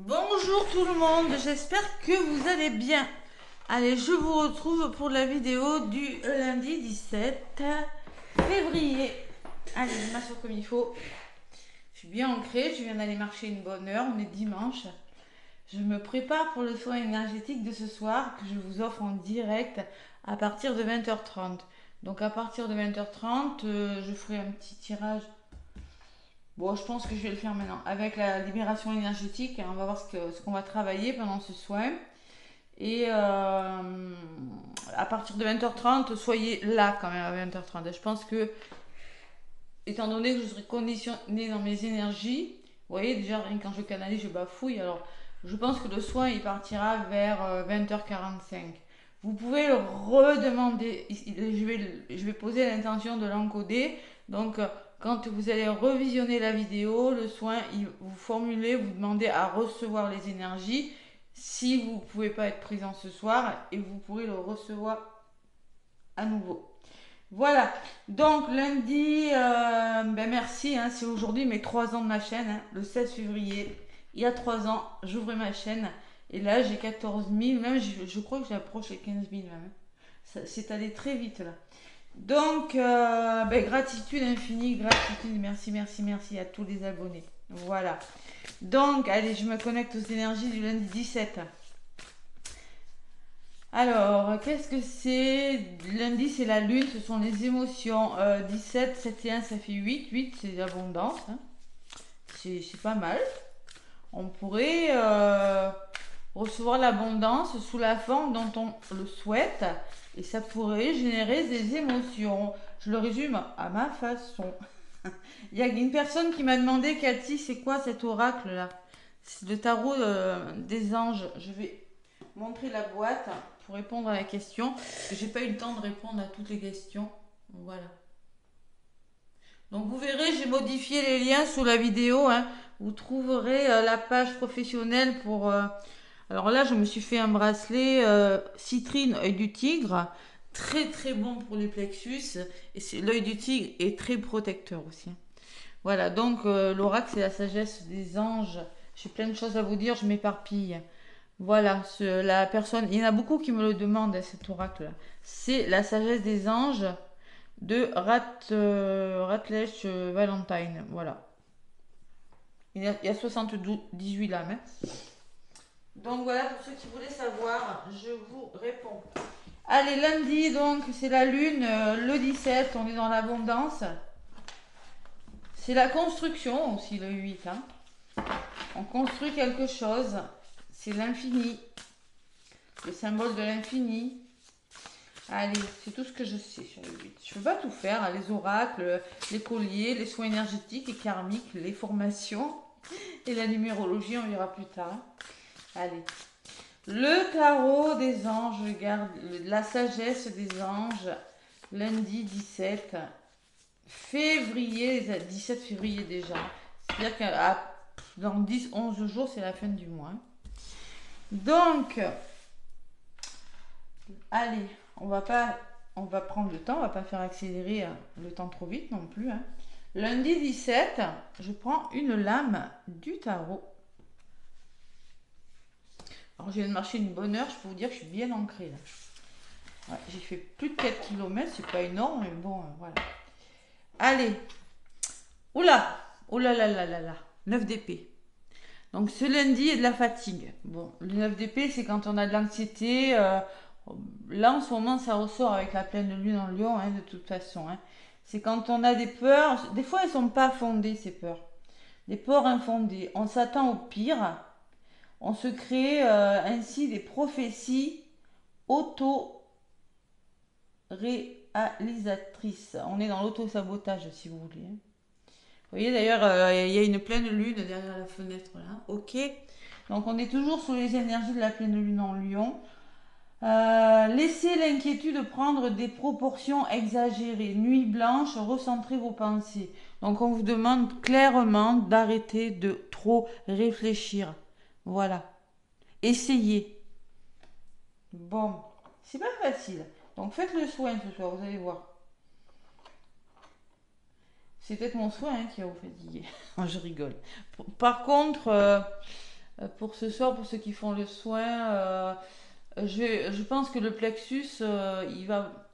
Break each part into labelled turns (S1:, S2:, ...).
S1: Bonjour tout le monde, j'espère que vous allez bien. Allez, je vous retrouve pour la vidéo du lundi 17 février. Allez, je m'assois comme il faut. Je suis bien ancrée, je viens d'aller marcher une bonne heure, on est dimanche. Je me prépare pour le soin énergétique de ce soir que je vous offre en direct à partir de 20h30. Donc à partir de 20h30, je ferai un petit tirage. Bon, je pense que je vais le faire maintenant. Avec la libération énergétique, on va voir ce qu'on va travailler pendant ce soin. Et à partir de 20h30, soyez là quand même à 20h30. Et je pense que, étant donné que je serai conditionnée dans mes énergies, vous voyez, déjà, rien quand je canalise, je bafouille. Alors, je pense que le soin, il partira vers 20h45. Vous pouvez le redemander. Je vais poser l'intention de l'encoder. Donc, quand vous allez revisionner la vidéo, le soin, vous formulez, vous demandez à recevoir les énergies si vous ne pouvez pas être présent ce soir et vous pourrez le recevoir à nouveau. Voilà, donc lundi, merci, hein, c'est aujourd'hui mes 3 ans de ma chaîne, hein, le 16 février. Il y a 3 ans, j'ouvrais ma chaîne et là j'ai 14 000, même je crois que j'approche les 15 000 même. C'est allé très vite là. Donc, gratitude infinie, gratitude, merci, merci, merci à tous les abonnés. Voilà. Donc, allez, je me connecte aux énergies du lundi 17. Alors, qu'est-ce que c'est? Lundi, c'est la lune, ce sont les émotions. 17, 7 et 1, ça fait 8. 8, c'est l'abondance. Hein. C'est pas mal. On pourrait recevoir l'abondance sous la forme dont on le souhaite. Et ça pourrait générer des émotions. Je le résume à ma façon. Il y a une personne qui m'a demandé, Cathy, c'est quoi cet oracle-là? C'est le tarot des anges. Je vais montrer la boîte pour répondre à la question. J'ai pas eu le temps de répondre à toutes les questions. Voilà. Donc vous verrez, j'ai modifié les liens sous la vidéo. Hein. Vous trouverez la page professionnelle pour... Alors là, je me suis fait un bracelet citrine œil du tigre. Très très bon pour les plexus. Et l'œil du tigre est très protecteur aussi. Voilà, donc l'oracle, c'est la sagesse des anges. J'ai plein de choses à vous dire, je m'éparpille. Voilà, la personne, il y en a beaucoup qui me le demandent, cet oracle-là. C'est la sagesse des anges de Ratlesh Valentine. Voilà. Il y a 78 lames. Hein. Donc voilà, pour ceux qui voulaient savoir, je vous réponds. Allez, lundi, donc, c'est la lune, le 17, on est dans l'abondance. C'est la construction aussi, le 8. Hein. On construit quelque chose. C'est l'infini. Le symbole de l'infini. Allez, c'est tout ce que je sais sur le 8. Je ne peux pas tout faire. Hein, les oracles, les colliers, les soins énergétiques et karmiques, les formations et la numérologie, on verra plus tard. Allez. Le tarot des anges, regarde, la sagesse des anges, lundi 17 février, 17 février déjà. C'est-à-dire que dans 10-11 jours, c'est la fin du mois. Donc, allez, on va prendre le temps, on va pas faire accélérer le temps trop vite non plus. Hein. Lundi 17, je prends une lame du tarot. Alors, je viens de marcher une bonne heure, je peux vous dire que je suis bien ancrée là. Ouais, j'ai fait plus de 4 km, c'est pas énorme, mais bon, voilà. Allez, oula, oh là là là là là, 9 d'épée. Donc ce lundi est de la fatigue. Bon, le 9 d'épée, c'est quand on a de l'anxiété. Là, en ce moment, ça ressort avec la pleine lune en lion, hein, de toute façon. Hein. C'est quand on a des peurs. Des fois, elles ne sont pas fondées, ces peurs. Des peurs infondées. On s'attend au pire. On se crée ainsi des prophéties auto-réalisatrices. On est dans l'auto-sabotage, si vous voulez. Hein. Vous voyez d'ailleurs, il y a une pleine lune derrière la fenêtre là. Ok. Donc on est toujours sous les énergies de la pleine lune en lion. Laissez l'inquiétude prendre des proportions exagérées. Nuit blanche, recentrez vos pensées. Donc on vous demande clairement d'arrêter de trop réfléchir. Voilà. Essayez. Bon, c'est pas facile. Donc faites le soin ce soir, vous allez voir. C'est peut-être mon soin hein, qui va vous fatiguer. Je rigole. Par contre, pour ce soir, pour ceux qui font le soin, je pense que le plexus, il va...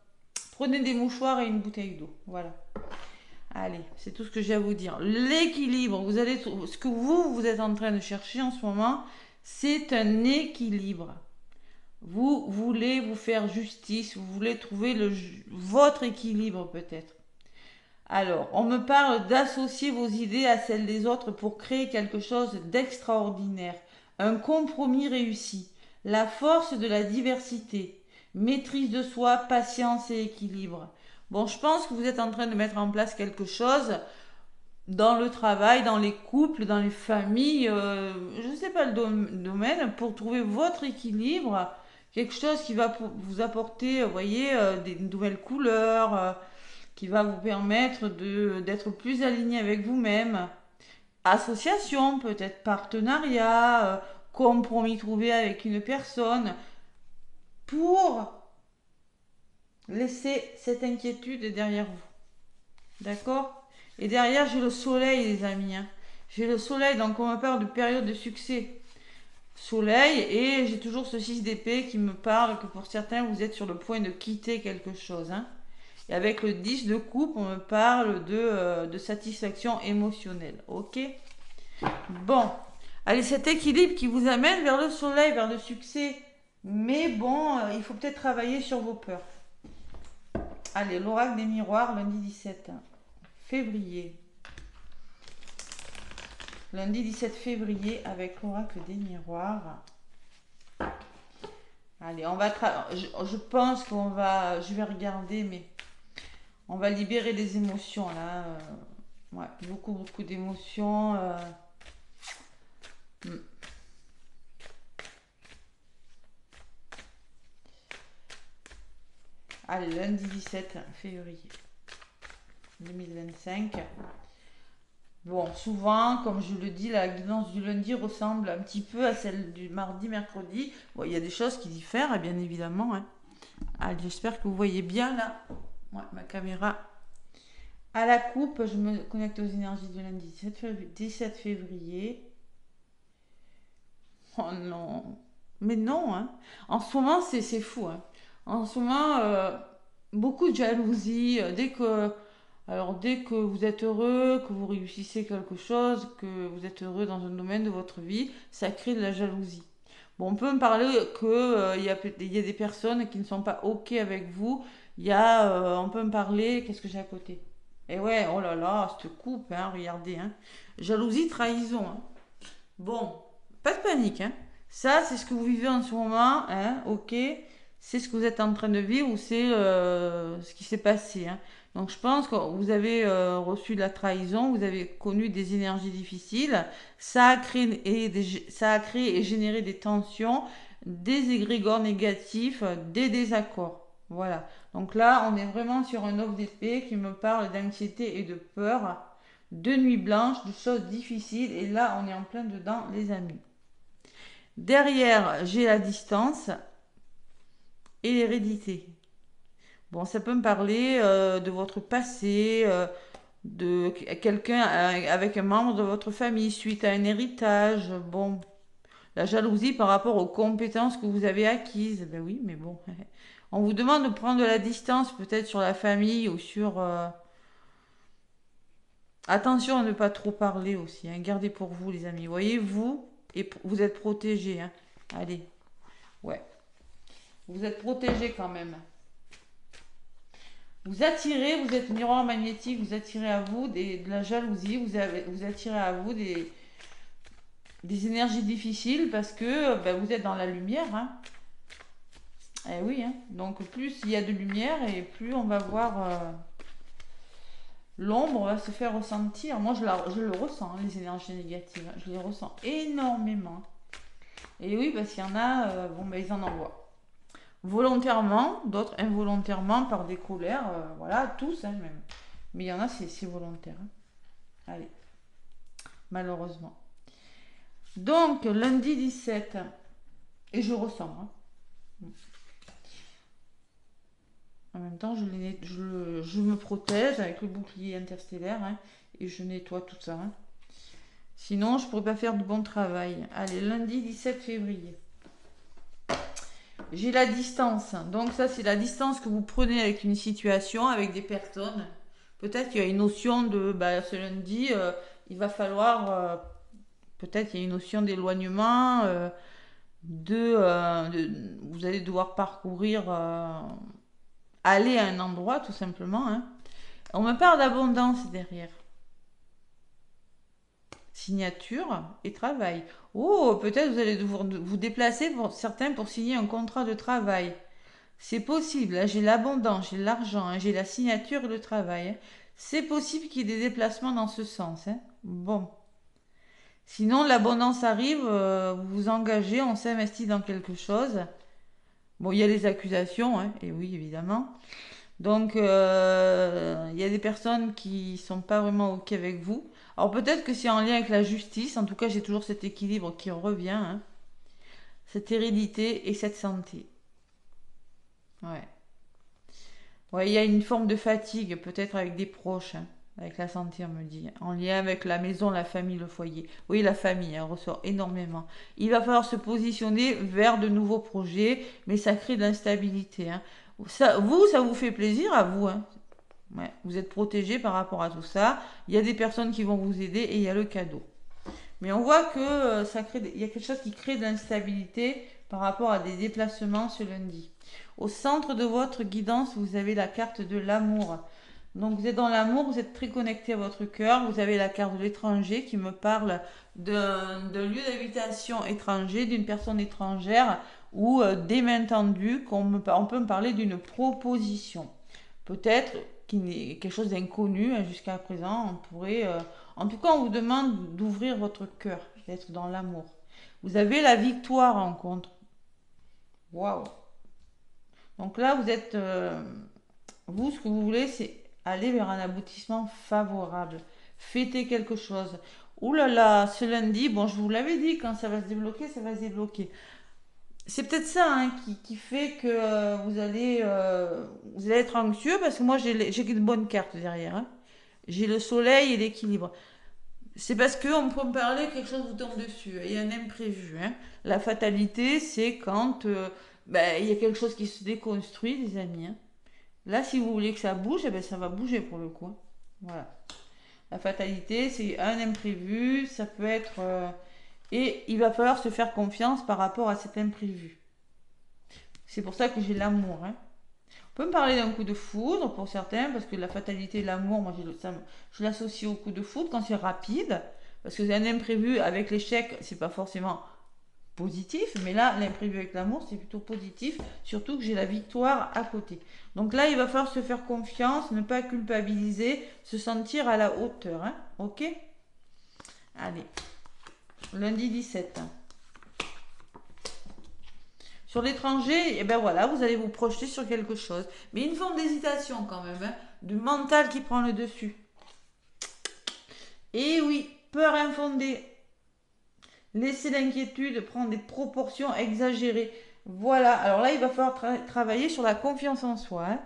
S1: Prenez des mouchoirs et une bouteille d'eau. Voilà. Allez, c'est tout ce que j'ai à vous dire. L'équilibre, ce que vous êtes en train de chercher en ce moment, c'est un équilibre. Vous voulez vous faire justice, vous voulez trouver votre équilibre peut-être. Alors, on me parle d'associer vos idées à celles des autres pour créer quelque chose d'extraordinaire. Un compromis réussi. La force de la diversité. Maîtrise de soi, patience et équilibre. Bon, je pense que vous êtes en train de mettre en place quelque chose dans le travail, dans les couples, dans les familles, je ne sais pas le domaine, pour trouver votre équilibre, quelque chose qui va vous apporter, vous voyez, des nouvelles couleurs, qui va vous permettre d'être plus aligné avec vous-même. Association, peut-être partenariat, compromis trouvé avec une personne, pour laisser cette inquiétude derrière vous. D'accord? Et derrière, j'ai le soleil, les amis. Hein. J'ai le soleil, donc on me parle de période de succès. Soleil, et j'ai toujours ce 6 d'épée qui me parle que pour certains, vous êtes sur le point de quitter quelque chose. Hein. Et avec le 10 de coupe, on me parle de satisfaction émotionnelle. Ok? Bon. Allez, cet équilibre qui vous amène vers le soleil, vers le succès. Mais bon, il faut peut-être travailler sur vos peurs. Allez, l'oracle des miroirs, lundi 17 février. Lundi 17 février avec l'oracle des miroirs. Allez, on va je pense qu'on va... Je vais regarder, mais on va libérer les émotions là. Ouais, beaucoup d'émotions. Allez, lundi 17 février 2025. Bon, souvent, comme je le dis, la guidance du lundi ressemble un petit peu à celle du mardi, mercredi. Bon, il y a des choses qui diffèrent, bien évidemment. Hein. Allez, j'espère que vous voyez bien là. Ouais, ma caméra. À la coupe, je me connecte aux énergies du lundi 17 février. Oh non. Mais non, hein. En ce moment, c'est fou. Hein. En ce moment, beaucoup de jalousie. Dès que vous êtes heureux, que vous réussissez quelque chose, que vous êtes heureux dans un domaine de votre vie, ça crée de la jalousie. Bon, on peut me parler que y a des personnes qui ne sont pas OK avec vous. On peut me parler, qu'est-ce que j'ai à côté? Et ouais, oh là là, cette coupe, hein, regardez. Hein. Jalousie, trahison. Hein. Bon, pas de panique. Hein. Ça, c'est ce que vous vivez en ce moment. Hein, OK. C'est ce que vous êtes en train de vivre ou c'est ce qui s'est passé. Hein. Donc je pense que vous avez reçu de la trahison, vous avez connu des énergies difficiles, ça a créé et généré des tensions, des égrégores négatifs, des désaccords. Voilà. Donc là, on est vraiment sur un offre d'épée qui me parle d'anxiété et de peur, de nuits blanches, de choses difficiles. Et là, on est en plein dedans, les amis. Derrière, j'ai la distance et l'hérédité. Bon, ça peut me parler de votre passé, de quelqu'un avec un membre de votre famille suite à un héritage. Bon, la jalousie par rapport aux compétences que vous avez acquises. Ben oui, mais bon. On vous demande de prendre de la distance peut-être sur la famille ou sur... Attention à ne pas trop parler aussi. Hein. Gardez pour vous, les amis. Voyez, vous êtes protégés. Hein. Allez. Ouais. Vous êtes protégés quand même. Vous êtes miroir magnétique, vous attirez à vous de la jalousie, vous attirez à vous des énergies difficiles parce que vous êtes dans la lumière. Hein. Eh oui, hein. Donc plus il y a de lumière et plus on va voir l'ombre va se faire ressentir. Moi je le ressens, hein, les énergies négatives, hein. Je les ressens énormément. Et oui, parce qu'il y en a, ils en envoient. Volontairement, d'autres involontairement par des colères, voilà, tous hein, même. Mais il y en a, c'est volontaire. Hein. Allez, malheureusement. Donc, lundi 17, et je ressens. Hein. En même temps, je me protège avec le bouclier interstellaire hein, et je nettoie tout ça. Hein. Sinon, je pourrais pas faire de bon travail. Allez, lundi 17 février. J'ai la distance. Donc ça, c'est la distance que vous prenez avec une situation, avec des personnes. Peut-être qu'il y a une notion de, bah, ce lundi, il va falloir, peut-être il y a une notion d'éloignement, vous allez devoir parcourir, aller à un endroit tout simplement, hein. On me parle d'abondance derrière. Signature et travail. Oh, peut-être vous allez devoir vous déplacer pour certains pour signer un contrat de travail. C'est possible, hein, j'ai l'abondance, j'ai l'argent, hein, j'ai la signature et le travail, hein. C'est possible qu'il y ait des déplacements dans ce sens, hein. Bon. Sinon, l'abondance arrive, vous vous engagez, on s'investit dans quelque chose. Bon, il y a les accusations, hein, et oui, évidemment. Donc, il y a des personnes qui sont pas vraiment OK avec vous. Alors, peut-être que c'est en lien avec la justice. En tout cas, j'ai toujours cet équilibre qui revient, hein. Cette hérédité et cette santé. Ouais. Ouais, il y a une forme de fatigue, peut-être avec des proches, hein, avec la santé, on me dit. En lien avec la maison, la famille, le foyer. Oui, la famille, elle ressort énormément. Il va falloir se positionner vers de nouveaux projets, mais ça crée de l'instabilité, hein. Ça vous fait plaisir à vous, hein. Ouais, vous êtes protégé par rapport à tout ça. Il y a des personnes qui vont vous aider et il y a le cadeau. Mais on voit que il y a quelque chose qui crée de l'instabilité par rapport à des déplacements ce lundi. Au centre de votre guidance, vous avez la carte de l'amour. Donc vous êtes dans l'amour, vous êtes très connecté à votre cœur. Vous avez la carte de l'étranger qui me parle d'un lieu d'habitation étranger, d'une personne étrangère ou des mains tendues, on peut me parler d'une proposition. Peut-être qu'il est quelque chose d'inconnu, hein, jusqu'à présent. On pourrait, en tout cas, on vous demande d'ouvrir votre cœur, d'être dans l'amour. Vous avez la victoire en contre. Waouh! Donc là, vous êtes, vous, ce que vous voulez, c'est aller vers un aboutissement favorable. Fêter quelque chose. Ouh là là, ce lundi, bon, je vous l'avais dit, quand ça va se débloquer, ça va se débloquer. C'est peut-être ça, hein, qui fait que vous allez être anxieux parce que moi j'ai de bonnes cartes derrière, hein. J'ai le soleil et l'équilibre. C'est parce qu'on peut me parler, quelque chose vous tombe dessus. Il y a un imprévu, hein. La fatalité, c'est quand ben, il y a quelque chose qui se déconstruit, les amis, hein. Là, si vous voulez que ça bouge, eh ben, ça va bouger pour le coup, hein. Voilà. La fatalité, c'est un imprévu, ça peut être... et il va falloir se faire confiance par rapport à cet imprévu. C'est pour ça que j'ai l'amour, hein. On peut me parler d'un coup de foudre pour certains, parce que la fatalité et l'amour, moi je l'associe au coup de foudre quand c'est rapide, parce que c'est un imprévu avec l'échec, c'est pas forcément positif, mais là, l'imprévu avec l'amour, c'est plutôt positif, surtout que j'ai la victoire à côté. Donc là, il va falloir se faire confiance, ne pas culpabiliser, se sentir à la hauteur, hein. Ok? Allez, lundi 17. Sur l'étranger, et ben voilà, vous allez vous projeter sur quelque chose. Mais une forme d'hésitation quand même, hein, du mental qui prend le dessus. Et oui, peur infondée. Laisser l'inquiétude prendre des proportions exagérées. Voilà, alors là, il va falloir travailler sur la confiance en soi, hein.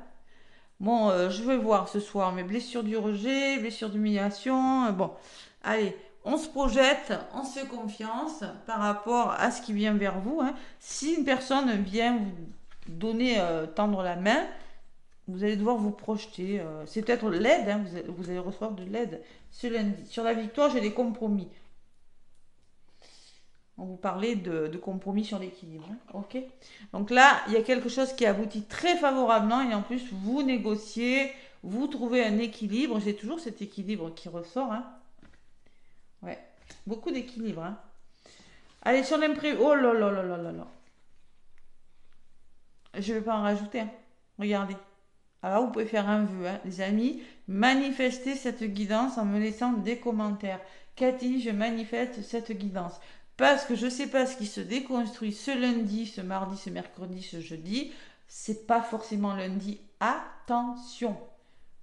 S1: Bon, je vais voir ce soir mes blessures du rejet, blessures d'humiliation. Bon, allez, on se projette, on se fait confiance par rapport à ce qui vient vers vous, hein. Si une personne vient vous donner, tendre la main, vous allez devoir vous projeter. C'est peut-être l'aide, hein, vous allez recevoir de l'aide ce lundi. Sur la victoire, j'ai des compromis. On vous parlait de compromis sur l'équilibre, hein, ok? Donc là, il y a quelque chose qui aboutit très favorablement et en plus, vous négociez, vous trouvez un équilibre. J'ai toujours cet équilibre qui ressort, hein. Ouais, beaucoup d'équilibre, hein. Allez, sur l'imprévu. Oh là là là là là là. Je vais pas en rajouter, hein. Regardez. Alors, vous pouvez faire un vœu, hein, les amis. Manifestez cette guidance en me laissant des commentaires. Cathy, je manifeste cette guidance. Parce que je ne sais pas ce qui se déconstruit ce lundi, ce mardi, ce mercredi, ce jeudi. C'est pas forcément lundi. Attention.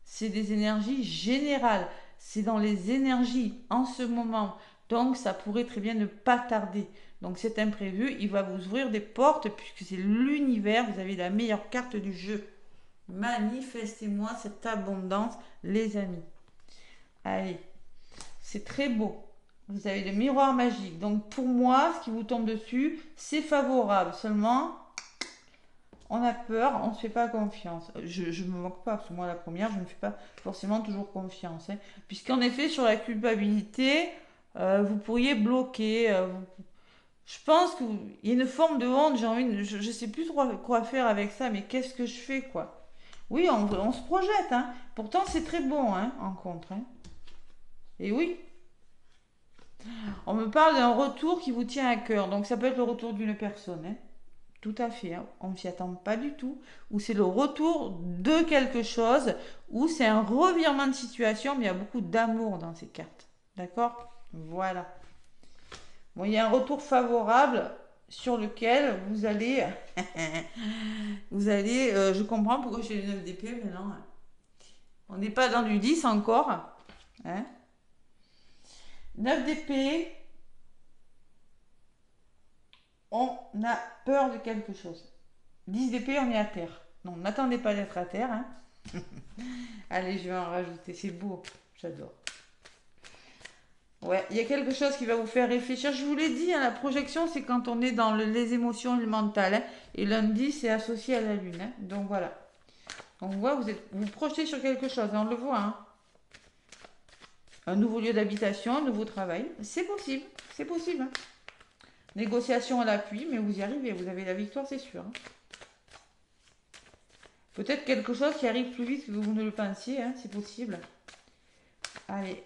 S1: C'est des énergies générales. C'est dans les énergies en ce moment. Donc, ça pourrait très bien ne pas tarder. Donc, cet imprévu, il va vous ouvrir des portes puisque c'est l'univers. Vous avez la meilleure carte du jeu. Manifestez-moi cette abondance, les amis. Allez, c'est très beau. vous avez le miroir magique. Donc pour moi, ce qui vous tombe dessus, c'est favorable. Seulement, on a peur, on ne se fait pas confiance. Je me moque pas, parce que moi, la première, je ne me fais pas forcément toujours confiance. Hein. Puisqu'en effet, sur la culpabilité, vous pourriez bloquer. Je pense qu'il y a une forme de honte. J'ai envie, je ne sais plus trop quoi faire avec ça, mais qu'est-ce que je fais, quoi? Oui, on se projette. Hein. Pourtant, c'est très bon, hein, en contre. Hein. Et oui, on me parle d'un retour qui vous tient à cœur. Donc, ça peut être le retour d'une personne. Hein. Tout à fait, hein. On ne s'y attend pas du tout. Ou c'est le retour de quelque chose, ou c'est un revirement de situation, mais il y a beaucoup d'amour dans ces cartes. D'accord? Voilà. Bon, il y a un retour favorable sur lequel vous allez... je comprends pourquoi j'ai le 9 d'épée, mais non. On n'est pas dans du 10 encore. Hein? 9 d'épée, on a peur de quelque chose. 10 d'épée, on est à terre. Non, n'attendez pas d'être à terre. Hein. Allez, je vais en rajouter. C'est beau. J'adore. Ouais, il y a quelque chose qui va vous faire réfléchir. Je vous l'ai dit, hein, la projection, c'est quand on est dans les émotions et le mental. Hein. Et lundi, c'est associé à la lune. Hein. Donc voilà. Donc voilà, vous projetez sur quelque chose. Hein, on le voit. Hein. Un nouveau lieu d'habitation, un nouveau travail. C'est possible. C'est possible. Hein. Négociation à l'appui, mais vous y arrivez. Vous avez la victoire, c'est sûr. Hein. Peut-être quelque chose qui arrive plus vite que vous ne le pensiez, hein, c'est possible. Allez.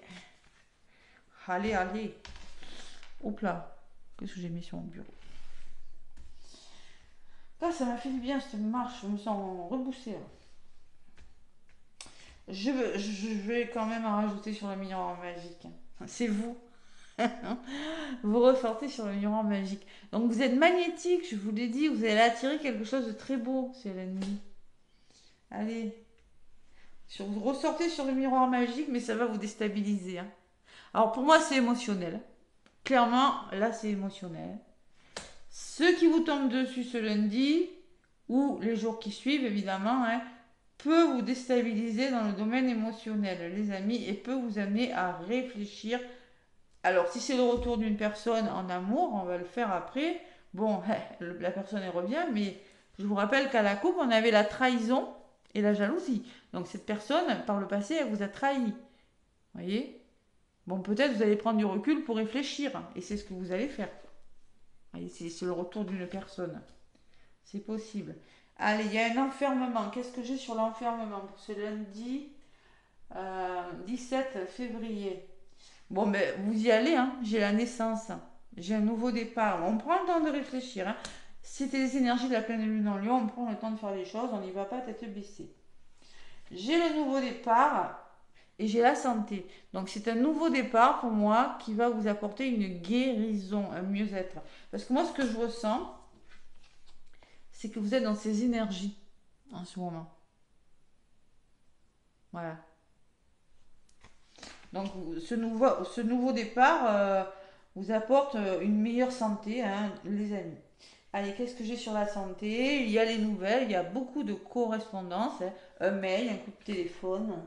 S1: Allez, allez. Hop là. Qu'est-ce que j'ai mis sur mon bureau? Ah, ça m'a fait du bien cette marche, je me sens reboussée. Je vais quand même en rajouter sur le miroir magique. C'est vous. Vous ressortez sur le miroir magique. Donc vous êtes magnétique, je vous l'ai dit, vous allez attirer quelque chose de très beau, c'est l'ennemi. Allez. Vous ressortez sur le miroir magique, mais ça va vous déstabiliser. Hein. Alors pour moi, c'est émotionnel. Clairement, là, c'est émotionnel. Ceux qui vous tombent dessus ce lundi, ou les jours qui suivent, évidemment, hein, peut vous déstabiliser dans le domaine émotionnel, les amis, et peut vous amener à réfléchir. Alors, si c'est le retour d'une personne en amour, on va le faire après. Bon, la personne, elle revient, mais je vous rappelle qu'à la coupe, on avait la trahison et la jalousie. Donc, cette personne, par le passé, elle vous a trahi. Vous voyez? Bon, peut-être vous allez prendre du recul pour réfléchir, et c'est ce que vous allez faire. Vous voyez, c'est le retour d'une personne. C'est possible. Allez, il y a un enfermement. Qu'est-ce que j'ai sur l'enfermement pour ce lundi 17 février? Bon, ben, vous y allez, hein. J'ai la naissance. J'ai un nouveau départ. On prend le temps de réfléchir. Hein. C'était les énergies de la pleine lune en Lion. On prend le temps de faire les choses. On n'y va pas tête baissée. J'ai le nouveau départ et j'ai la santé. Donc, c'est un nouveau départ pour moi qui va vous apporter une guérison, un mieux-être. Parce que moi, ce que je ressens, c'est que vous êtes dans ces énergies en ce moment. Voilà. Donc ce nouveau départ vous apporte une meilleure santé, hein, les amis. Allez, qu'est-ce que j'ai sur la santé? Il y a les nouvelles, il y a beaucoup de correspondances, hein, un mail, un coup de téléphone.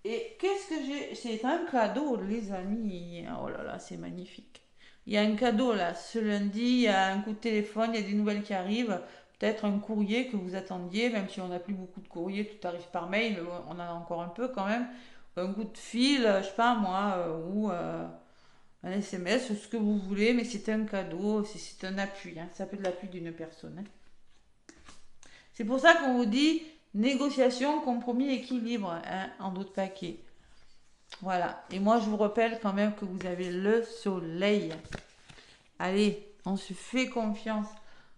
S1: Et qu'est-ce que j'ai? C'est un cadeau, les amis. Oh là là, c'est magnifique. Il y a un cadeau là, ce lundi, il y a un coup de téléphone, il y a des nouvelles qui arrivent. Peut-être un courrier que vous attendiez, même si on n'a plus beaucoup de courriers, tout arrive par mail, mais on en a encore un peu quand même. Un coup de fil, je sais pas moi, ou un SMS, ce que vous voulez, mais c'est un cadeau, c'est un appui, hein, ça peut être l'appui d'une personne. Hein. C'est pour ça qu'on vous dit négociation, compromis, équilibre, hein, en d'autres paquets. Voilà. Et moi, je vous rappelle quand même que vous avez le soleil. Allez, on se fait confiance.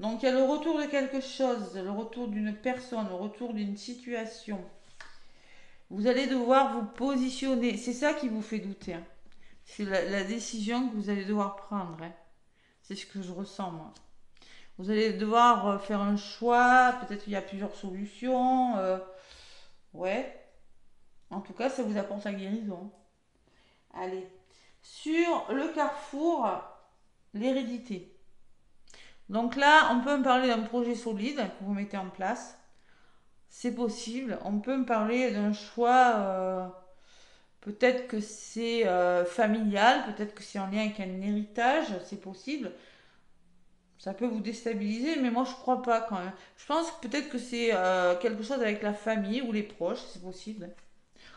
S1: Donc, il y a le retour de quelque chose, le retour d'une personne, le retour d'une situation. Vous allez devoir vous positionner. C'est ça qui vous fait douter. Hein. C'est la décision que vous allez devoir prendre. Hein. C'est ce que je ressens, moi. Vous allez devoir faire un choix. Peut-être qu'il y a plusieurs solutions. Ouais. En tout cas, ça vous apporte la guérison. Allez. Sur le carrefour, l'hérédité. Donc là, on peut me parler d'un projet solide que vous mettez en place. C'est possible. On peut me parler d'un choix Peut-être que c'est familial, peut-être que c'est en lien avec un héritage, c'est possible. Ça peut vous déstabiliser, mais moi je crois pas quand même. Je pense que peut-être que c'est quelque chose avec la famille ou les proches, c'est possible.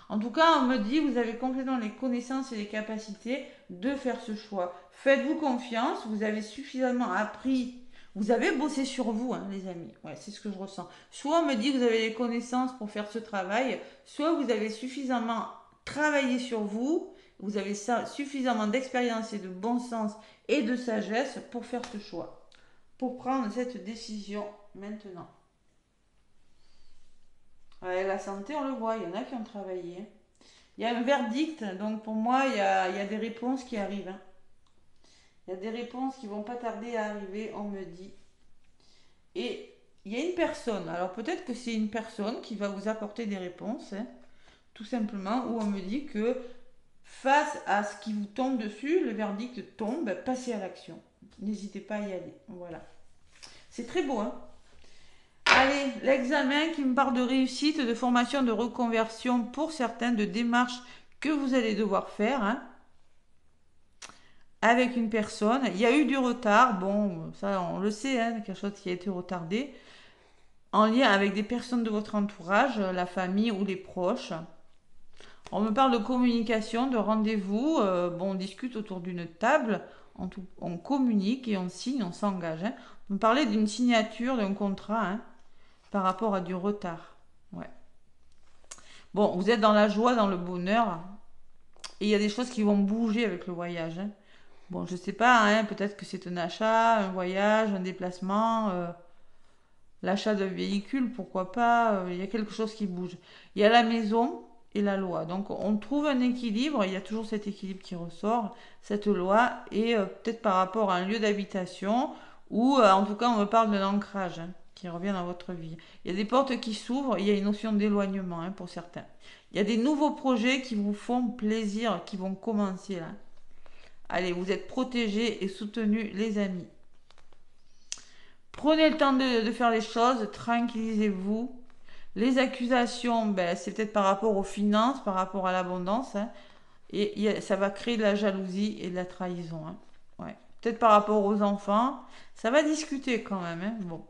S1: En tout cas, on me dit, vous avez complètement les connaissances et les capacités de faire ce choix. Faites-vous confiance, vous avez suffisamment appris, vous avez bossé sur vous, hein, les amis. Ouais, c'est ce que je ressens. Soit on me dit que vous avez les connaissances pour faire ce travail, soit vous avez suffisamment travaillé sur vous, vous avez suffisamment d'expérience et de bon sens et de sagesse pour faire ce choix, pour prendre cette décision maintenant. Ouais, la santé, on le voit, il y en a qui ont travaillé. Il y a un verdict, donc pour moi, il y a des réponses qui arrivent, hein. Il y a des réponses qui vont pas tarder à arriver, on me dit. Et il y a une personne, alors peut-être que c'est une personne qui va vous apporter des réponses, hein, tout simplement, où on me dit que face à ce qui vous tombe dessus, le verdict tombe, passez à l'action. N'hésitez pas à y aller. Voilà. C'est très beau, hein. Allez, l'examen qui me parle de réussite, de formation, de reconversion pour certains, de démarches que vous allez devoir faire, hein, avec une personne. Il y a eu du retard, bon, ça on le sait, hein, quelque chose qui a été retardé, en lien avec des personnes de votre entourage, la famille ou les proches. On me parle de communication, de rendez-vous, bon, on discute autour d'une table, on communique et on signe, on s'engage, hein. On me parlait d'une signature d'un contrat, hein, par rapport à du retard. Ouais. Bon, vous êtes dans la joie, dans le bonheur, et il y a des choses qui vont bouger avec le voyage, hein. Bon, je sais pas, hein, peut-être que c'est un achat, un voyage, un déplacement, l'achat d'un véhicule, pourquoi pas, il y a quelque chose qui bouge. Il y a la maison et la loi. Donc on trouve un équilibre, il y a toujours cet équilibre qui ressort, cette loi, et peut-être par rapport à un lieu d'habitation, ou en tout cas on me parle d'un ancrage, hein, qui revient dans votre vie. Il y a des portes qui s'ouvrent, il y a une notion d'éloignement, hein, pour certains. Il y a des nouveaux projets qui vous font plaisir, qui vont commencer là. Allez, vous êtes protégés et soutenus, les amis. Prenez le temps de faire les choses, tranquillisez-vous. Les accusations, ben, c'est peut-être par rapport aux finances, par rapport à l'abondance, hein, et ça va créer de la jalousie et de la trahison, hein. Ouais. Peut-être par rapport aux enfants, ça va discuter quand même, hein. Bon.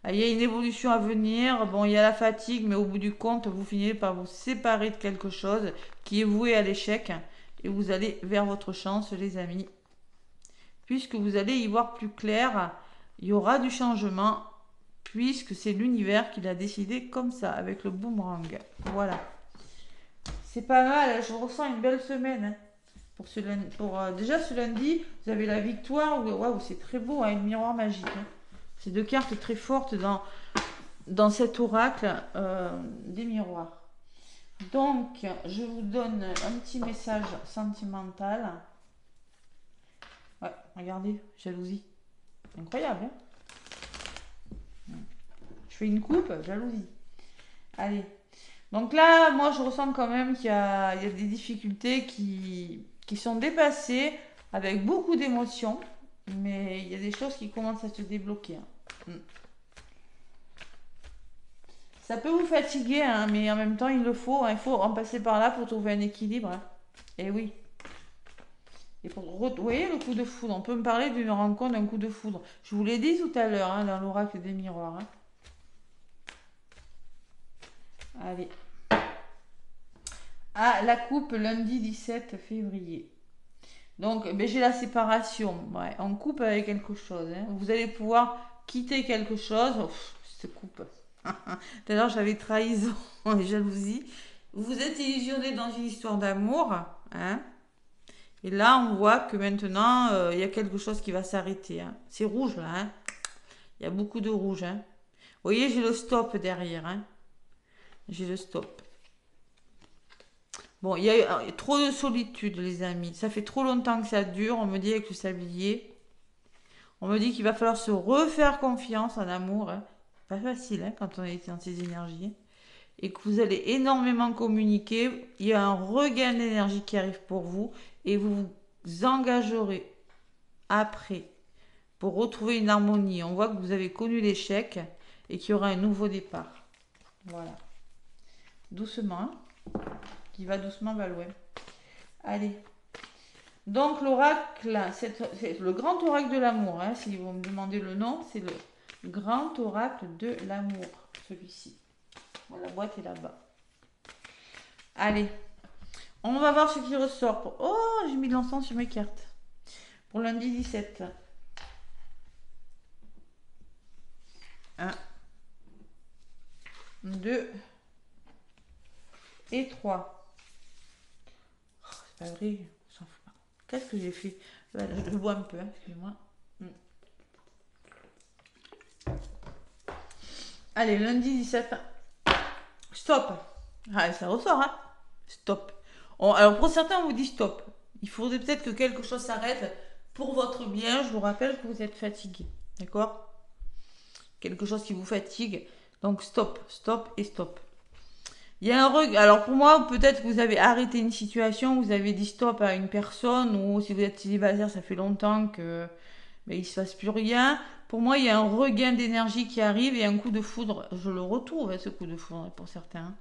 S1: Il y a une évolution à venir, bon, il y a la fatigue, mais au bout du compte, vous finirez par vous séparer de quelque chose qui est voué à l'échec, et vous allez vers votre chance, les amis. Puisque vous allez y voir plus clair, il y aura du changement, puisque c'est l'univers qui l'a décidé comme ça, avec le boomerang. Voilà. C'est pas mal, je ressens une belle semaine, hein. Déjà ce lundi, vous avez la victoire. Waouh, c'est très beau, hein, une miroir magique, hein. C'est deux cartes très fortes dans cet oracle des miroirs. Donc, je vous donne un petit message sentimental. Ouais, regardez, jalousie. Incroyable, hein. Je fais une coupe, jalousie. Allez. Donc là, moi, je ressens quand même qu'il y a des difficultés qui sont dépassées avec beaucoup d'émotions. Mais il y a des choses qui commencent à se débloquer, hein. Ça peut vous fatiguer, hein, mais en même temps, il le faut, hein, il faut en passer par là pour trouver un équilibre, hein. Et oui. Et vous voyez le coup de foudre, on peut me parler d'une rencontre, d'un coup de foudre. Je vous l'ai dit tout à l'heure, hein, dans l'oracle des miroirs, hein. Allez. Ah, la coupe lundi 17 février. Donc, ben, j'ai la séparation. Ouais, on coupe avec quelque chose, hein. Vous allez pouvoir quitter quelque chose. Cette coupe. Tout à l'heure, j'avais trahison et jalousie. Vous êtes illusionné dans une histoire d'amour, hein. Et là, on voit que maintenant, il y a quelque chose qui va s'arrêter, hein. C'est rouge, là, hein. Il y a beaucoup de rouge, hein. Vous voyez, j'ai le stop derrière, hein. J'ai le stop. Bon, il y a trop de solitude, les amis. Ça fait trop longtemps que ça dure. On me dit avec le sablier. On me dit qu'il va falloir se refaire confiance en amour, hein. Pas facile, hein, quand on est dans ces énergies. Et que vous allez énormément communiquer. Il y a un regain d'énergie qui arrive pour vous. Et vous vous engagerez après pour retrouver une harmonie. On voit que vous avez connu l'échec et qu'il y aura un nouveau départ. Voilà. Doucement, hein. qui va doucement, va loin. Allez. Donc l'oracle, c'est le grand oracle de l'amour. Hein, si vous me demandez le nom, c'est le grand oracle de l'amour, celui-ci. Bon, la boîte est là-bas. Allez. On va voir ce qui ressort. Oh, j'ai mis de l'encens sur mes cartes. Pour lundi 17. 1, 2 et 3. Oh, c'est pas vrai, j'en fous pas. Qu'est-ce que j'ai fait? Voilà, je le bois un peu, hein, excusez-moi. Allez, lundi 17. Stop. Ah, ça ressort, hein. Stop. Alors, pour certains, on vous dit stop. Il faudrait peut-être que quelque chose s'arrête pour votre bien. Je vous rappelle que vous êtes fatigué. D'accord? Quelque chose qui vous fatigue. Donc, stop, stop et stop. Il y a un alors pour moi, peut-être que vous avez arrêté une situation, vous avez dit stop à une personne, ou si vous êtes célibataire, ça fait longtemps que il ne se passe plus rien. Pour moi, il y a un regain d'énergie qui arrive et un coup de foudre. Je le retrouve, ce coup de foudre pour certains,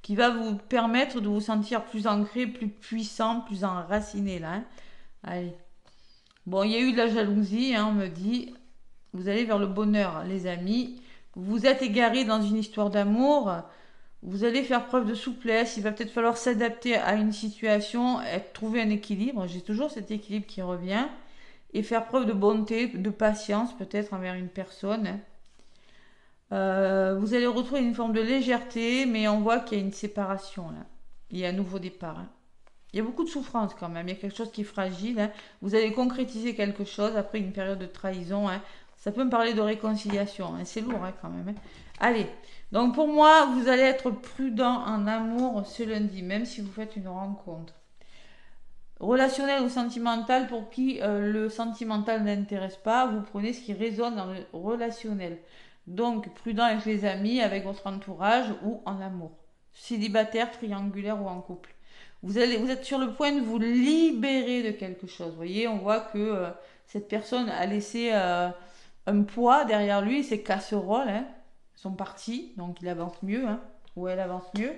S1: qui va vous permettre de vous sentir plus ancré, plus puissant, plus enraciné là. Hein. Allez. Bon, il y a eu de la jalousie, hein, on me dit. Vous allez vers le bonheur, les amis. Vous êtes égaré dans une histoire d'amour. Vous allez faire preuve de souplesse. Il va peut-être falloir s'adapter à une situation, trouver un équilibre. J'ai toujours cet équilibre qui revient. Et faire preuve de bonté, de patience peut-être envers une personne. Vous allez retrouver une forme de légèreté, mais on voit qu'il y a une séparation là. Il y a un nouveau départ. Hein. Il y a beaucoup de souffrance quand même. Il y a quelque chose qui est fragile. Hein. Vous allez concrétiser quelque chose après une période de trahison. Hein. Ça peut me parler de réconciliation. Hein. C'est lourd hein, quand même. Hein. Allez. Donc pour moi, vous allez être prudent en amour ce lundi, même si vous faites une rencontre. Relationnel ou sentimental, pour qui le sentimental n'intéresse pas, vous prenez ce qui résonne dans le relationnel. Donc prudent avec les amis, avec votre entourage ou en amour. Célibataire, triangulaire ou en couple. Vous êtes sur le point de vous libérer de quelque chose. Vous voyez, on voit que cette personne a laissé un poids derrière lui, ses casseroles hein, sont parties, donc il avance mieux, hein, ou elle avance mieux.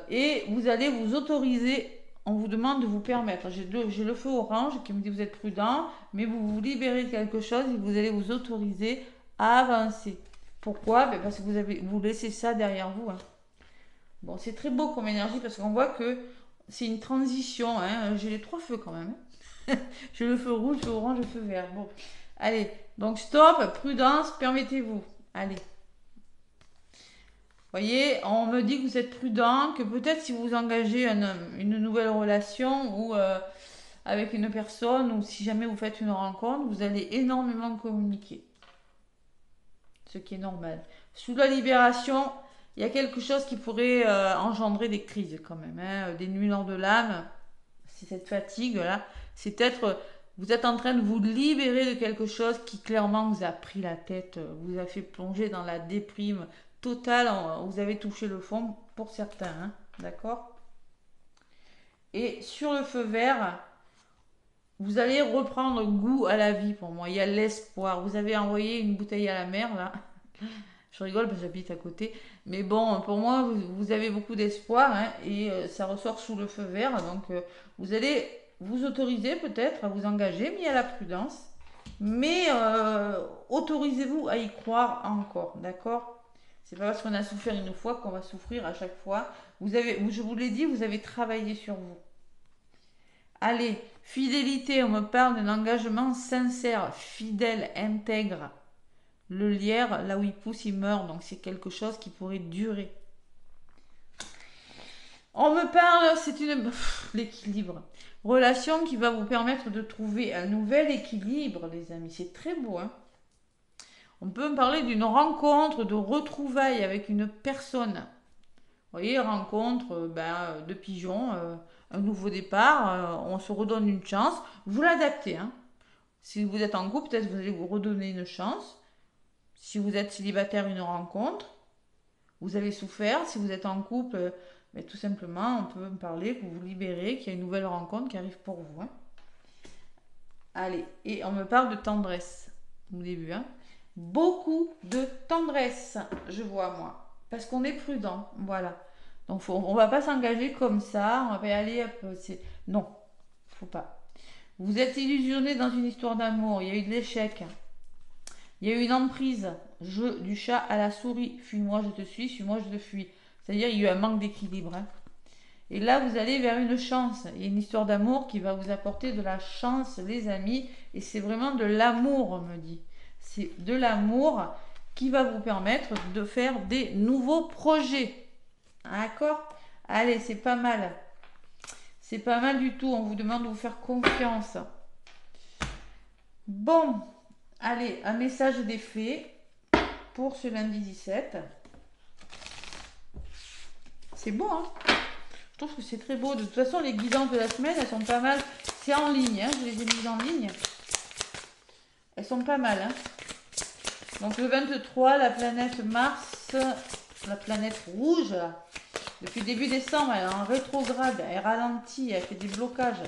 S1: Et vous allez vous autoriser, on vous demande de vous permettre. J'ai le feu orange qui me dit vous êtes prudent, mais vous vous libérez de quelque chose et vous allez vous autoriser à avancer. Pourquoi? Parce que vous laissez ça derrière vous. Hein. Bon, c'est très beau comme énergie parce qu'on voit que c'est une transition. Hein. J'ai les 3 feux quand même. Hein. J'ai le feu rouge, le feu orange, le feu vert. Bon, allez. Donc stop, prudence, permettez-vous. Allez. Voyez, on me dit que vous êtes prudent, que peut-être si vous engagez une nouvelle relation ou avec une personne ou si jamais vous faites une rencontre, vous allez énormément communiquer. Ce qui est normal. Sous la libération, il y a quelque chose qui pourrait engendrer des crises quand même, hein, des nuits hors de l'âme. C'est cette fatigue là. C'est peut-être vous êtes en train de vous libérer de quelque chose qui clairement vous a pris la tête, vous a fait plonger dans la déprime totale. Vous avez touché le fond pour certains, hein, d'accord? Et sur le feu vert, vous allez reprendre goût à la vie pour moi. Il y a l'espoir. Vous avez envoyé une bouteille à la mer là. Je rigole parce que j'habite à côté. Mais bon, pour moi, vous avez beaucoup d'espoir hein, et ça ressort sous le feu vert. Donc, vous allez vous autoriser peut-être à vous engager, mais il y a la prudence. Mais autorisez-vous à y croire encore, d'accord? C'est pas parce qu'on a souffert une fois qu'on va souffrir à chaque fois. Je vous l'ai dit, vous avez travaillé sur vous. Allez, fidélité, on me parle d'un engagement sincère, fidèle, intègre. Le lierre, là où il pousse, il meurt. Donc c'est quelque chose qui pourrait durer. On me parle, c'est l'équilibre. Relation qui va vous permettre de trouver un nouvel équilibre, les amis. C'est très beau. Hein. On peut me parler d'une rencontre, de retrouvailles avec une personne. Vous voyez, rencontre de pigeons, un nouveau départ, on se redonne une chance. Vous l'adaptez. Hein. Si vous êtes en couple, peut-être vous allez vous redonner une chance. Si vous êtes célibataire, une rencontre. Vous avez souffert. Si vous êtes en couple, tout simplement, on peut me parler que vous vous libérez, qu'il y a une nouvelle rencontre qui arrive pour vous. Hein. Allez, et on me parle de tendresse. Au début, hein. Beaucoup de tendresse, je vois moi. Parce qu'on est prudent, voilà. Donc on va pas s'engager comme ça, on va pas y aller, non, faut pas. Vous êtes illusionné dans une histoire d'amour, il y a eu de l'échec, il y a eu une emprise, jeu du chat à la souris, fuis-moi je te suis-moi je te fuis. C'est-à-dire il y a eu un manque d'équilibre. Hein. Et là, vous allez vers une chance. Il y a une histoire d'amour qui va vous apporter de la chance, les amis. Et c'est vraiment de l'amour, on me dit. C'est de l'amour qui va vous permettre de faire des nouveaux projets. D'accord? Allez, c'est pas mal. C'est pas mal du tout. On vous demande de vous faire confiance. Bon, allez, un message des fées pour ce lundi 17. C'est beau, hein? Je trouve que c'est très beau. De toute façon, les guidances de la semaine, elles sont pas mal. C'est en ligne, hein, je les ai mises en ligne. Elles sont pas mal. Hein. Donc le 23, la planète Mars, la planète rouge, depuis début décembre, elle est en rétrograde, elle ralentit, elle fait des blocages.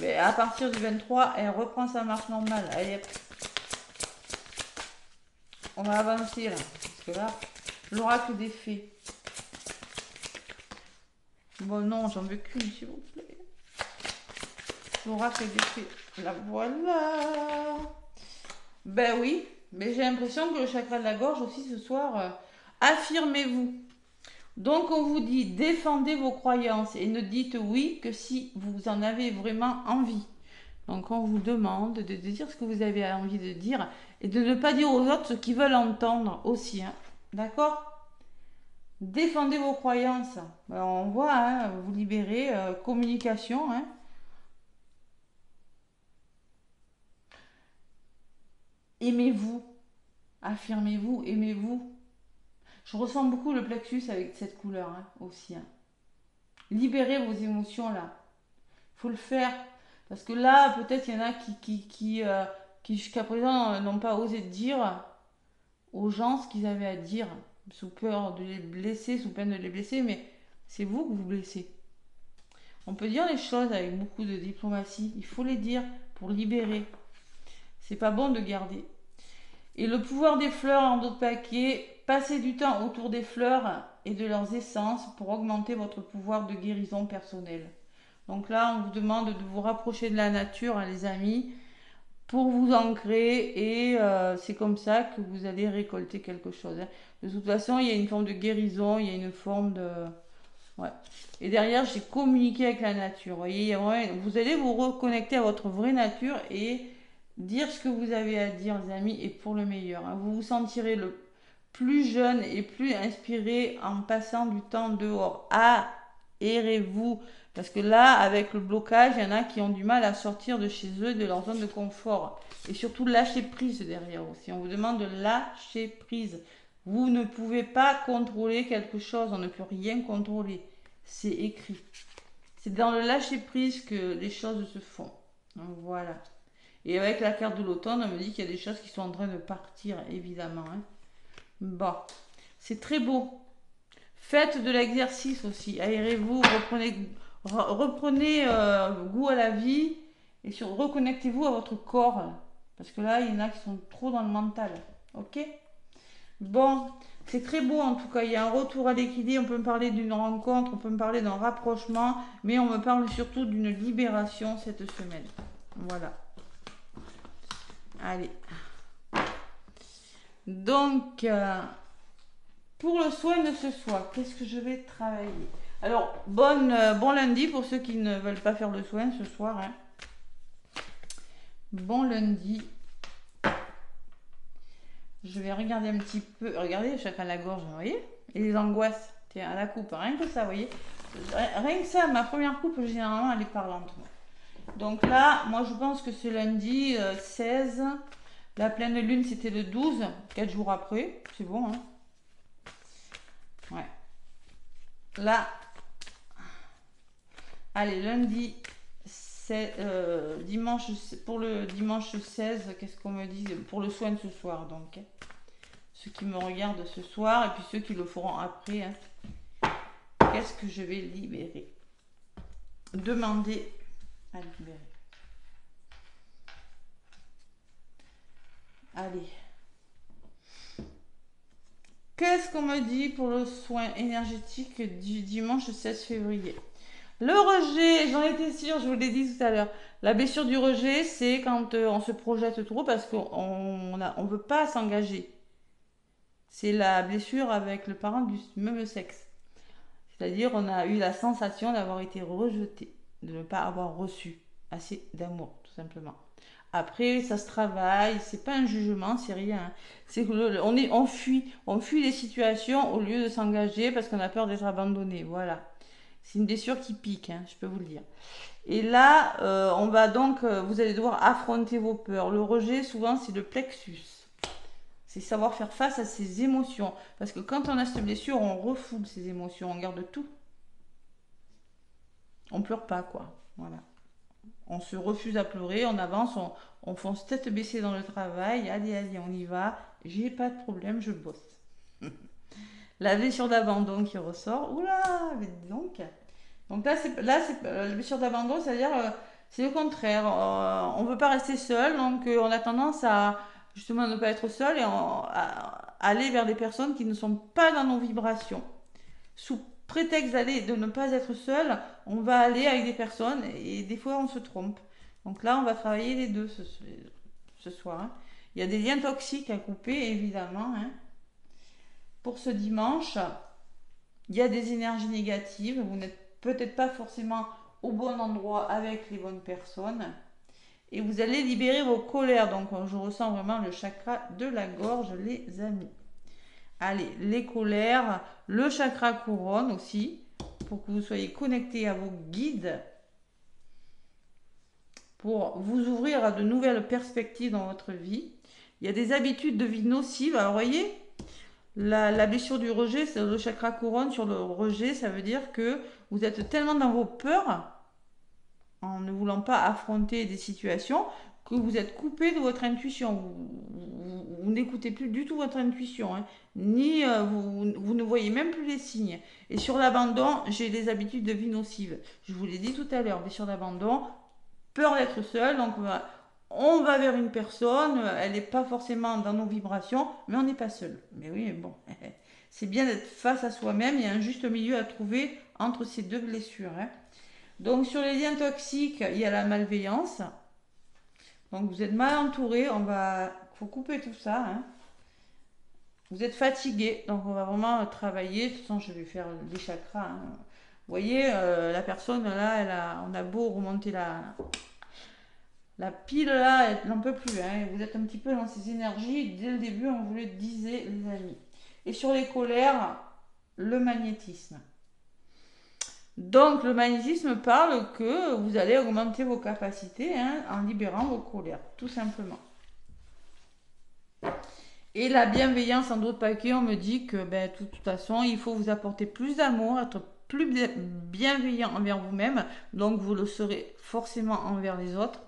S1: Mais à partir du 23, elle reprend sa marche normale. Allez, on va avancer là. Parce que là, l'oracle des fées. Bon non, j'en veux qu'une s'il vous plaît. L'oracle des fées. La voilà. Ben oui, mais j'ai l'impression que le chakra de la gorge aussi ce soir, affirmez-vous. Donc on vous dit défendez vos croyances et ne dites oui que si vous en avez vraiment envie. Donc on vous demande de dire ce que vous avez envie de dire et de ne pas dire aux autres ce qu'ils veulent entendre aussi. Hein. D'accord? Défendez vos croyances. Ben, on voit, hein, vous libérez, communication. Hein. Aimez-vous. Affirmez-vous, aimez-vous. Je ressens beaucoup le plexus avec cette couleur hein, aussi. Hein. Libérez vos émotions là. Il faut le faire. Parce que là, peut-être il y en a qui jusqu'à présent n'ont pas osé dire aux gens ce qu'ils avaient à dire, sous peur de les blesser, sous peine de les blesser, mais c'est vous que vous blessez. On peut dire les choses avec beaucoup de diplomatie. Il faut les dire pour libérer. C'est pas bon de garder. Et le pouvoir des fleurs en d'autres paquets, passez du temps autour des fleurs et de leurs essences pour augmenter votre pouvoir de guérison personnelle. Donc là, on vous demande de vous rapprocher de la nature, hein, les amis, pour vous ancrer et c'est comme ça que vous allez récolter quelque chose. Hein. De toute façon, il y a une forme de guérison, il y a une forme de... Ouais. Et derrière, j'ai communiqué avec la nature. Vous voyez, vous allez vous reconnecter à votre vraie nature et dire ce que vous avez à dire, les amis, et pour le meilleur. Hein. Vous vous sentirez le plus jeune et plus inspiré en passant du temps dehors. Aérez-vous. Parce que là, avec le blocage, il y en a qui ont du mal à sortir de chez eux, de leur zone de confort. Et surtout, lâcher prise derrière aussi. On vous demande de lâcher prise. Vous ne pouvez pas contrôler quelque chose. On ne peut rien contrôler. C'est écrit. C'est dans le lâcher prise que les choses se font. Donc voilà. Et avec la carte de l'automne, on me dit qu'il y a des choses qui sont en train de partir, évidemment. Hein. Bon, c'est très beau. Faites de l'exercice aussi. Aérez-vous, reprenez goût à la vie et reconnectez-vous à votre corps. Parce que là, il y en a qui sont trop dans le mental. Ok? Bon, c'est très beau en tout cas. Il y a un retour à l'équilibre. On peut me parler d'une rencontre, on peut me parler d'un rapprochement, mais on me parle surtout d'une libération cette semaine. Voilà. Allez. Donc, pour le soin de ce soir, qu'est-ce que je vais travailler? Alors, bon lundi pour ceux qui ne veulent pas faire le soin ce soir. Hein. Bon lundi. Je vais regarder un petit peu. Regardez, chacun à la gorge, vous voyez? Et les angoisses. Tiens, à la coupe, rien que ça, vous voyez? Rien que ça, ma première coupe, généralement, elle est parlante. Donc là, moi, je pense que c'est lundi 16. La pleine lune, c'était le 12, 4 jours après. C'est bon, hein? Ouais. Là, allez, lundi, dimanche, pour le dimanche 16, qu'est-ce qu'on me dit? Pour le soin de ce soir, donc. Ceux qui me regardent ce soir, et puis ceux qui le feront après. Hein. Qu'est-ce que je vais libérer? Demander à libérer. Allez. qu'est-ce qu'on me dit pour le soin énergétique du dimanche 16 février? Le rejet, j'en étais sûre, je vous l'ai dit tout à l'heure. La blessure du rejet, c'est quand on se projette trop parce qu'on on veut pas s'engager. C'est la blessure avec le parent du même sexe. C'est-à-dire, on a eu la sensation d'avoir été rejeté, de ne pas avoir reçu assez d'amour, tout simplement. Après, ça se travaille, c'est pas un jugement, c'est rien. C'est que on fuit les situations au lieu de s'engager parce qu'on a peur d'être abandonné. Voilà. C'est une blessure qui pique, hein, je peux vous le dire. Et là, on va donc, vous allez devoir affronter vos peurs. Le rejet, souvent, c'est le plexus. C'est savoir faire face à ses émotions. Parce que quand on a cette blessure, on refoule ses émotions, on garde tout. On pleure pas, quoi. Voilà. On se refuse à pleurer, on avance, on fonce tête baissée dans le travail. Allez, allez, on y va. J'ai pas de problème, je bosse. La blessure d'abandon qui ressort. Oula, mais dis donc. Donc là, c'est la blessure d'abandon, c'est-à-dire, c'est le contraire. On veut pas rester seul, donc on a tendance à justement ne pas être seul et à aller vers des personnes qui ne sont pas dans nos vibrations. Sous prétexte de ne pas être seul, on va aller avec des personnes et des fois on se trompe. Donc là, on va travailler les deux ce soir. Hein. Il y a des liens toxiques à couper, évidemment. Hein. Pour ce dimanche, il y a des énergies négatives. Vous n'êtes peut-être pas forcément au bon endroit avec les bonnes personnes. Et vous allez libérer vos colères. Donc, je ressens vraiment le chakra de la gorge, les amis. Allez, les colères, le chakra couronne aussi, pour que vous soyez connectés à vos guides, pour vous ouvrir à de nouvelles perspectives dans votre vie. Il y a des habitudes de vie nocives. Alors, voyez, la blessure du rejet, c'est le chakra couronne sur le rejet, ça veut dire que vous êtes tellement dans vos peurs, en ne voulant pas affronter des situations, que vous êtes coupé de votre intuition. Vous n'écoutez plus du tout votre intuition, hein. Ni vous ne voyez même plus les signes. Et sur l'abandon, j'ai des habitudes de vie nocives. Je vous l'ai dit tout à l'heure, blessure d'abandon, peur d'être seul, donc on va vers une personne, elle n'est pas forcément dans nos vibrations, mais on n'est pas seul. Mais oui, bon, c'est bien d'être face à soi-même, il y a un juste milieu à trouver entre ces deux blessures. Hein. Donc sur les liens toxiques, il y a la malveillance. Donc vous êtes mal entouré, faut couper tout ça. Hein. Vous êtes fatigué, donc on va vraiment travailler. De toute façon, je vais faire les chakras. Hein. Vous voyez, la personne là, on a beau remonter la pile là, elle n'en peut plus. Hein. Vous êtes un petit peu dans ces énergies. Dès le début, on vous le disait, les amis. Et sur les colères, le magnétisme. Donc le magnétisme parle que vous allez augmenter vos capacités hein, en libérant vos colères, tout simplement. Et la bienveillance en d'autres paquets, on me dit que de toute façon, il faut vous apporter plus d'amour, être plus bienveillant envers vous-même, donc vous le serez forcément envers les autres.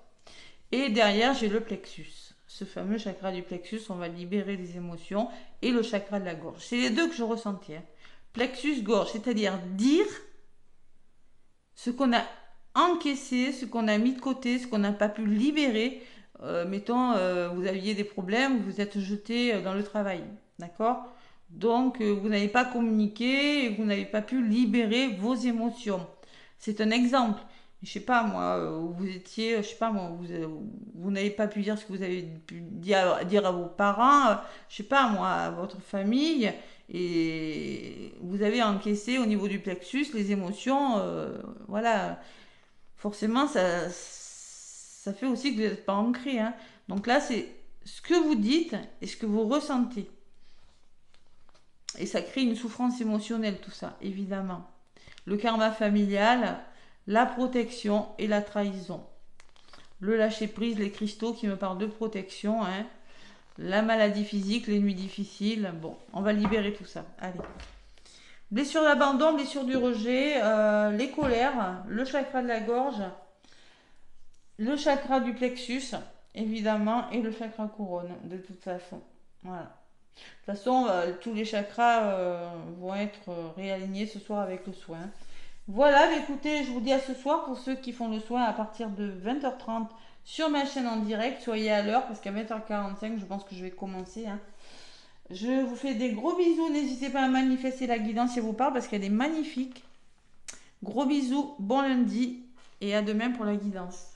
S1: Et derrière, j'ai le plexus. Ce fameux chakra du plexus, on va libérer les émotions et le chakra de la gorge. C'est les deux que je ressentais. Hein. Plexus, gorge, c'est-à-dire dire ce qu'on a encaissé, ce qu'on a mis de côté, ce qu'on n'a pas pu libérer. Mettons, vous aviez des problèmes, vous êtes jeté dans le travail. D'accord ? Donc, vous n'avez pas communiqué, vous n'avez pas pu libérer vos émotions. C'est un exemple. Je sais pas moi, vous étiez, je sais pas moi, vous n'avez pas pu dire ce que vous avez pu dire à vos parents, je sais pas moi, à votre famille, et vous avez encaissé au niveau du plexus les émotions, voilà. Forcément, ça fait aussi que vous n'êtes pas ancré. Hein. Donc là, c'est ce que vous dites et ce que vous ressentez. Et ça crée une souffrance émotionnelle, tout ça, évidemment. Le karma familial, la protection et la trahison. Le lâcher-prise, les cristaux qui me parlent de protection. Hein. La maladie physique, les nuits difficiles. Bon, on va libérer tout ça. Allez. Blessure d'abandon, blessure du rejet, les colères, le chakra de la gorge, le chakra du plexus, évidemment, et le chakra couronne, de toute façon. Voilà. De toute façon, tous les chakras vont être réalignés ce soir avec le soin. Voilà, écoutez, je vous dis à ce soir pour ceux qui font le soin à partir de 20h30 sur ma chaîne en direct. Soyez à l'heure parce qu'à 20h45, je pense que je vais commencer. Hein. Je vous fais des gros bisous. N'hésitez pas à manifester la guidance si elle vous parle parce qu'elle est magnifique. Gros bisous, bon lundi et à demain pour la guidance.